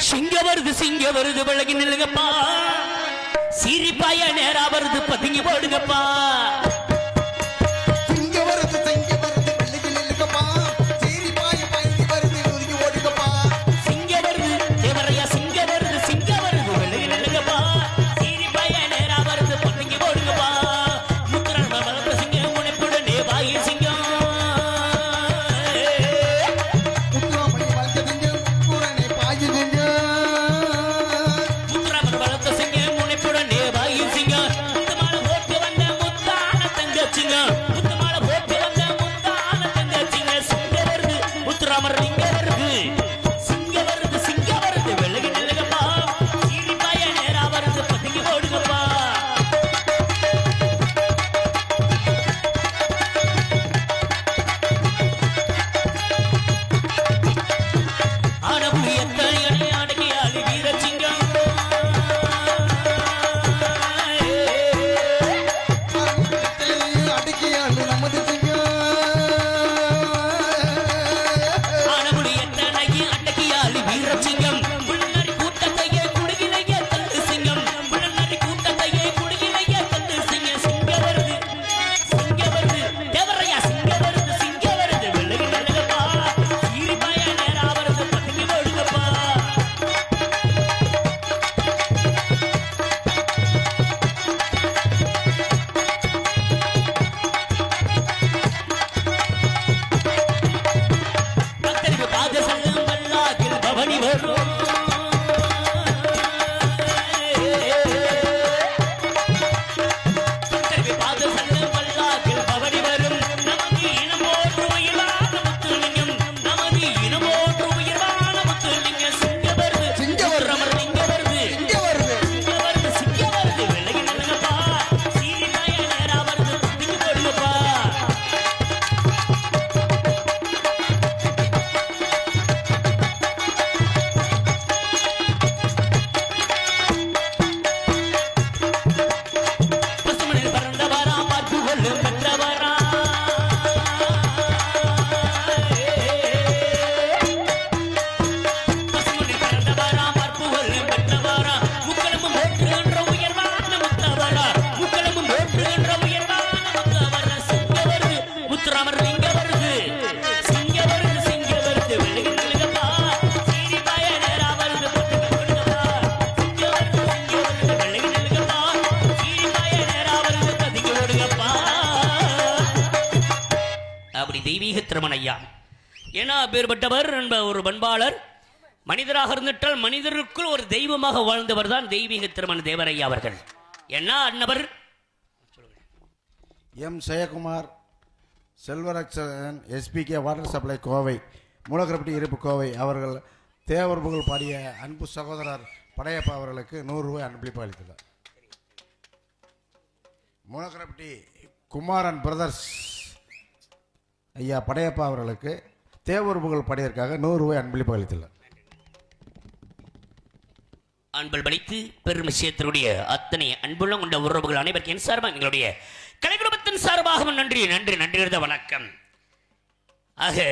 சிங்க வருது விலகி நில்லுங்கப்பா. சிரிப்பாய நேரா வருது பதுங்கி போடுங்கப்பா. தெய்வீக திருமண ஐயா ஏன்னா பேர்பட்டவர் ஒரு பண்பாளர் மனிதராக இருந்துட்டால் மனிதருக்குள் ஒரு தெய்வமாக வாழ்ந்தவர் தான் தெய்வீக திருமண தேவரையா அவர்கள். என்ன அன்னவர் M Jayakumar Selvaratchagan SPK water supply Kovai Moolakkarapatti இருப்பு கோவை அவர்கள் தேவர் புகழ் பாடிய அன்பு சகோதரர் படையப்பா அவர்களுக்கு 100 ரூபாய் அன்பளிப்பு அளித்துள்ளார். மூலக்கரப்பட்டி குமாரன் பிரதர்ஸ் ஐயா படையப்பா அவர்களுக்கு தேவர் புகழ் பாடியதற்காக 100 ரூபாய் அன்பளிப்பு அளித்துள்ளார். அன்பல் பலித்து பெரும் விஷயத்தினுடைய அத்தனை அன்புள்ள கொண்ட உறவுகள் அனைவருக்கும் என் சார்பாக எங்களுடைய கலைக்குடும்பத்தின் சார்பாக நன்றி நன்றி நன்றி வணக்கம். ஆக